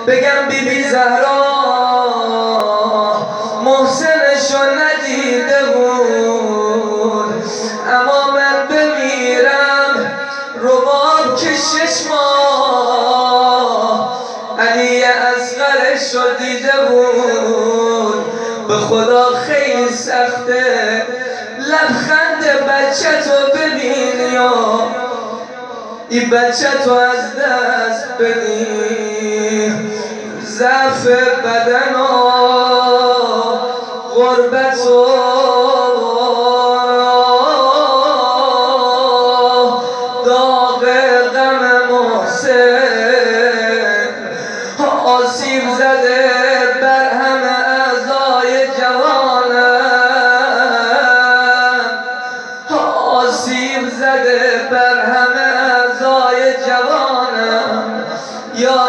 بگم بی بی زهرا محسنشو ندیده بود، اما من بمیرم رباب که 6 ماه علی اصغرشو دیده بود. به خدا خیلی سخته لبخند بچه تو ببینی یا این بچه تو از دست بدی. ضعف بدن و غربت و داغ غم محسن آسیب زده بر همه اعضای جوانم، آسیب زده بر همه اعضای جوانم. یا